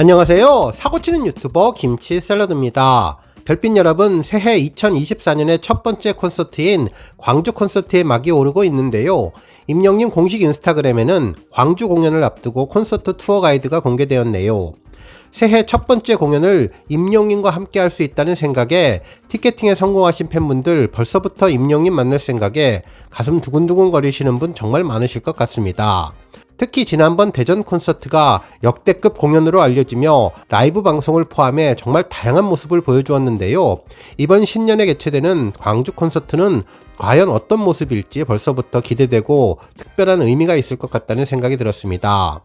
안녕하세요. 사고치는 유튜버 김치샐러드입니다. 별빛 여러분, 새해 2024년의 첫 번째 콘서트인 광주 콘서트에 막이 오르고 있는데요. 임영님 공식 인스타그램에는 광주 공연을 앞두고 콘서트 투어 가이드가 공개되었네요. 새해 첫 번째 공연을 임영님과 함께 할 수 있다는 생각에 티켓팅에 성공하신 팬분들, 벌써부터 임영님 만날 생각에 가슴 두근두근 거리시는 분 정말 많으실 것 같습니다. 특히 지난번 대전 콘서트가 역대급 공연으로 알려지며 라이브 방송을 포함해 정말 다양한 모습을 보여주었는데요. 이번 신년에 개최되는 광주 콘서트는 과연 어떤 모습일지 벌써부터 기대되고 특별한 의미가 있을 것 같다는 생각이 들었습니다.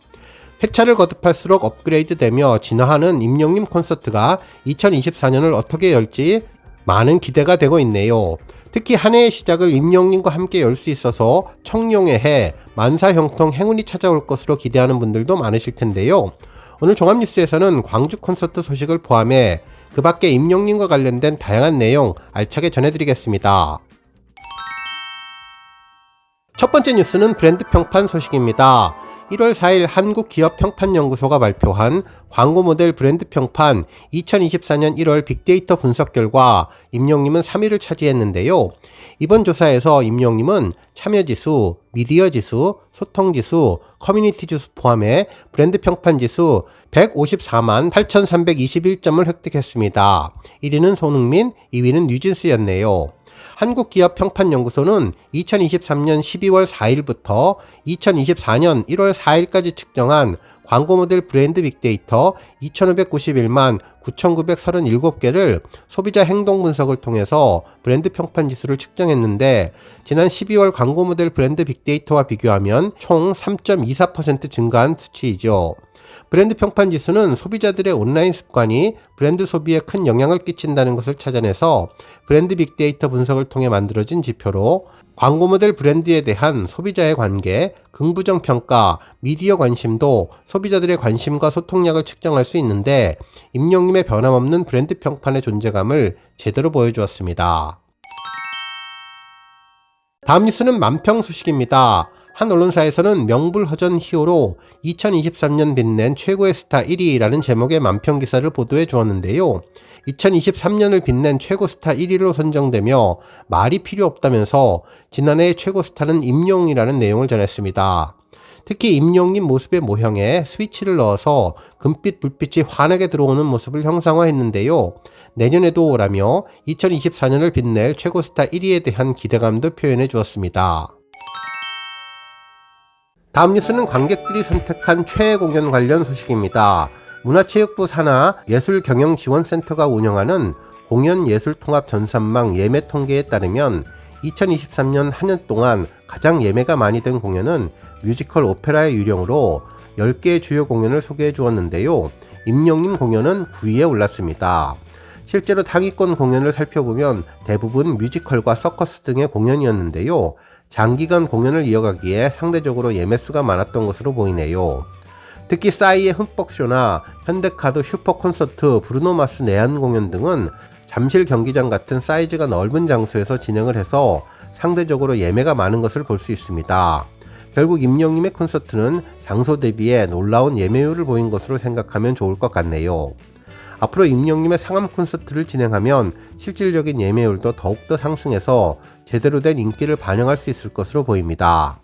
회차를 거듭할수록 업그레이드되며 진화하는 임영님 콘서트가 2024년을 어떻게 열지 많은 기대가 되고 있네요. 특히 한 해의 시작을 임영님과 함께 열 수 있어서 청룡의 해, 만사형통 행운이 찾아올 것으로 기대하는 분들도 많으실 텐데요. 오늘 종합뉴스에서는 광주 콘서트 소식을 포함해 그 밖에 임영님과 관련된 다양한 내용 알차게 전해드리겠습니다. 첫 번째 뉴스는 브랜드 평판 소식입니다. 1월 4일 한국기업평판연구소가 발표한 광고 모델 브랜드 평판 2024년 1월 빅데이터 분석 결과 임영님은 3위를 차지했는데요. 이번 조사에서 임영님은 참여지수, 미디어지수, 소통지수, 커뮤니티지수 포함해 브랜드 평판지수 154만 8,321점을 획득했습니다. 1위는 손흥민, 2위는 뉴진스였네요. 한국기업평판연구소는 2023년 12월 4일부터 2024년 1월 4일까지 측정한 광고 모델 브랜드 빅데이터 2,591만 9,937개를 소비자 행동 분석을 통해서 브랜드 평판 지수를 측정했는데, 지난 12월 광고 모델 브랜드 빅데이터와 비교하면 총 3.24% 증가한 수치이죠. 브랜드 평판 지수는 소비자들의 온라인 습관이 브랜드 소비에 큰 영향을 끼친다는 것을 찾아내서 브랜드 빅데이터 분석을 통해 만들어진 지표로 광고 모델 브랜드에 대한 소비자의 관계, 긍부정 평가, 미디어 관심도, 소비자들의 관심과 소통량을 측정할 수 있는데 임영님의 변함없는 브랜드 평판의 존재감을 제대로 보여주었습니다. 다음 뉴스는 만평 소식입니다. 한 언론사에서는 명불허전 히어로 2023년 빛낸 최고의 스타 1위라는 제목의 만평 기사를 보도해 주었는데요. 2023년을 빛낸 최고 스타 1위로 선정되며 말이 필요 없다면서 지난해의 최고 스타는 임영웅이라는 내용을 전했습니다. 특히 임영웅님 모습의 모형에 스위치를 넣어서 금빛 불빛이 환하게 들어오는 모습을 형상화했는데요. 내년에도 오라며 2024년을 빛낼 최고 스타 1위에 대한 기대감도 표현해 주었습니다. 다음 뉴스는 관객들이 선택한 최애 공연 관련 소식입니다. 문화체육부 산하 예술경영지원센터가 운영하는 공연예술통합 전산망 예매 통계에 따르면 2023년 한 년 동안 가장 예매가 많이 된 공연은 뮤지컬 오페라의 유령으로 10개의 주요 공연을 소개해 주었는데요. 임영님 공연은 9위에 올랐습니다. 실제로 상위권 공연을 살펴보면 대부분 뮤지컬과 서커스 등의 공연이었는데요. 장기간 공연을 이어가기에 상대적으로 예매수가 많았던 것으로 보이네요. 특히 싸이의 흠뻑쇼나 현대카드 슈퍼콘서트, 브루노마스 내한 공연 등은 잠실 경기장 같은 사이즈가 넓은 장소에서 진행을 해서 상대적으로 예매가 많은 것을 볼 수 있습니다. 결국 임영님의 콘서트는 장소 대비에 놀라운 예매율을 보인 것으로 생각하면 좋을 것 같네요. 앞으로 임영님의 상암 콘서트를 진행하면 실질적인 예매율도 더욱더 상승해서 제대로 된 인기를 반영할 수 있을 것으로 보입니다.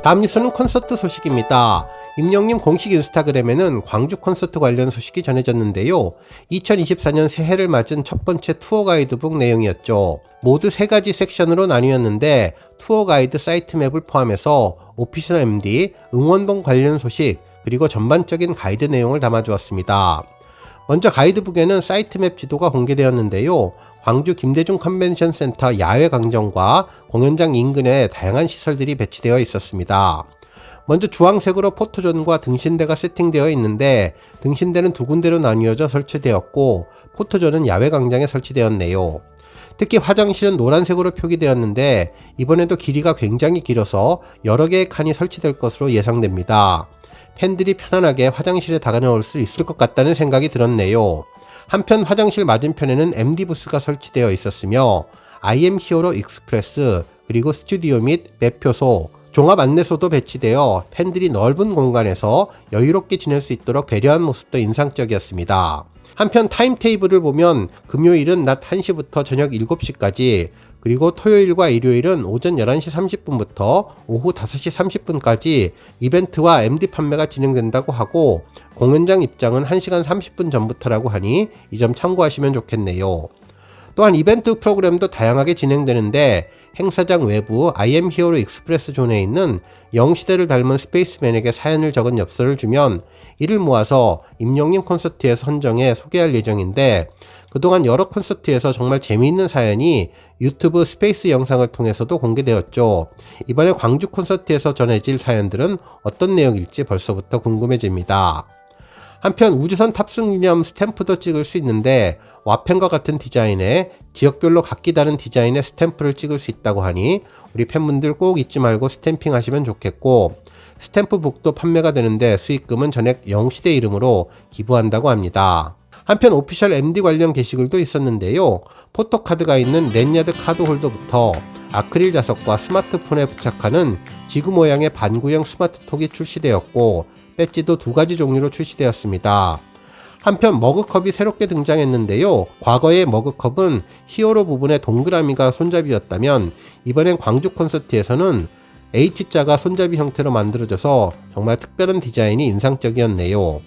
다음 뉴스는 콘서트 소식입니다. 임영님 공식 인스타그램에는 광주 콘서트 관련 소식이 전해졌는데요. 2024년 새해를 맞은 첫 번째 투어 가이드북 내용이었죠. 모두 3가지 섹션으로 나뉘었는데 투어 가이드 사이트 맵을 포함해서 오피셜 MD, 응원봉 관련 소식, 그리고 전반적인 가이드 내용을 담아주었습니다. 먼저 가이드북에는 사이트 맵 지도가 공개되었는데요. 광주 김대중 컨벤션 센터 야외 광장과 공연장 인근에 다양한 시설들이 배치되어 있었습니다. 먼저 주황색으로 포토존과 등신대가 세팅되어 있는데 등신대는 2군데로 나뉘어져 설치되었고 포토존은 야외 광장에 설치되었네요. 특히 화장실은 노란색으로 표기되었는데 이번에도 길이가 굉장히 길어서 여러 개의 칸이 설치될 것으로 예상됩니다. 팬들이 편안하게 화장실에 다가올 수 있을 것 같다는 생각이 들었네요. 한편 화장실 맞은편에는 MD 부스가 설치되어 있었으며 IM 히어로 익스프레스, 그리고 스튜디오 및 매표소, 종합 안내소도 배치되어 팬들이 넓은 공간에서 여유롭게 지낼 수 있도록 배려한 모습도 인상적이었습니다. 한편 타임테이블을 보면 금요일은 낮 1시부터 저녁 7시까지, 그리고 토요일과 일요일은 오전 11시 30분부터 오후 5시 30분까지 이벤트와 MD 판매가 진행된다고 하고, 공연장 입장은 1시간 30분 전부터라고 하니 이 점 참고하시면 좋겠네요. 또한 이벤트 프로그램도 다양하게 진행되는데, 행사장 외부 I am 히어로 익스프레스 존에 있는 영시대를 닮은 스페이스맨에게 사연을 적은 엽서를 주면 이를 모아서 임영님 콘서트에서 선정해 소개할 예정인데, 그동안 여러 콘서트에서 정말 재미있는 사연이 유튜브 스페이스 영상을 통해서도 공개되었죠. 이번에 광주 콘서트에서 전해질 사연들은 어떤 내용일지 벌써부터 궁금해집니다. 한편 우주선 탑승 기념 스탬프도 찍을 수 있는데, 와펜과 같은 디자인에 지역별로 각기 다른 디자인의 스탬프를 찍을 수 있다고 하니 우리 팬분들 꼭 잊지 말고 스탬핑 하시면 좋겠고, 스탬프북도 판매가 되는데 수익금은 전액 영시대 이름으로 기부한다고 합니다. 한편 오피셜 MD 관련 게시글도 있었는데요. 포토카드가 있는 랜야드 카드 홀더부터 아크릴 자석과 스마트폰에 부착하는 지구 모양의 반구형 스마트톡이 출시되었고, 배지도 2가지 종류로 출시되었습니다. 한편 머그컵이 새롭게 등장했는데요. 과거의 머그컵은 히어로 부분의 동그라미가 손잡이였다면 이번엔 광주 콘서트에서는 H자가 손잡이 형태로 만들어져서 정말 특별한 디자인이 인상적이었네요.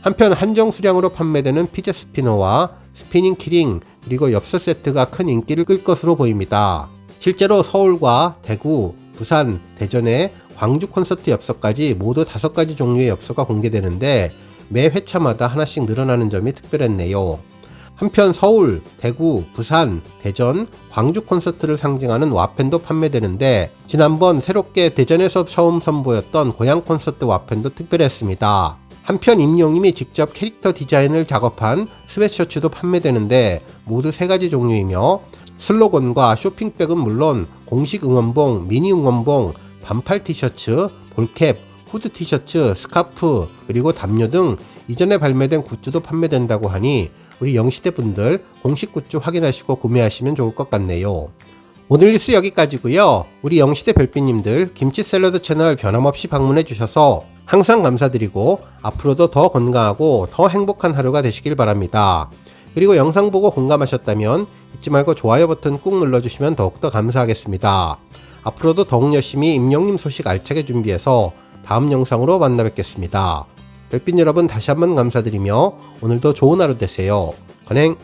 한편 한정 수량으로 판매되는 피제 스피너와 스피닝 키링, 그리고 엽서 세트가 큰 인기를 끌 것으로 보입니다. 실제로 서울과 대구, 부산, 대전에 광주 콘서트 엽서까지 모두 5가지 종류의 엽서가 공개되는데, 매 회차마다 하나씩 늘어나는 점이 특별했네요. 한편 서울, 대구, 부산, 대전, 광주 콘서트를 상징하는 와펜도 판매되는데, 지난번 새롭게 대전에서 처음 선보였던 고향 콘서트 와펜도 특별했습니다. 한편 임영님이 직접 캐릭터 디자인을 작업한 스웨트셔츠도 판매되는데 모두 3가지 종류이며, 슬로건과 쇼핑백은 물론 공식 응원봉, 미니 응원봉, 반팔 티셔츠, 볼캡, 후드 티셔츠, 스카프, 그리고 담요 등 이전에 발매된 굿즈도 판매된다고 하니 우리 영시대 분들 공식 굿즈 확인하시고 구매하시면 좋을 것 같네요. 오늘 뉴스 여기까지고요. 우리 영시대 별빛님들 김치 샐러드 채널 변함없이 방문해 주셔서 항상 감사드리고 앞으로도 더 건강하고 더 행복한 하루가 되시길 바랍니다. 그리고 영상 보고 공감하셨다면 잊지 말고 좋아요 버튼 꾹 눌러주시면 더욱더 감사하겠습니다. 앞으로도 더욱 열심히 임영님 소식 알차게 준비해서 다음 영상으로 만나 뵙겠습니다. 별빛 여러분 다시 한번 감사드리며 오늘도 좋은 하루 되세요. 건행!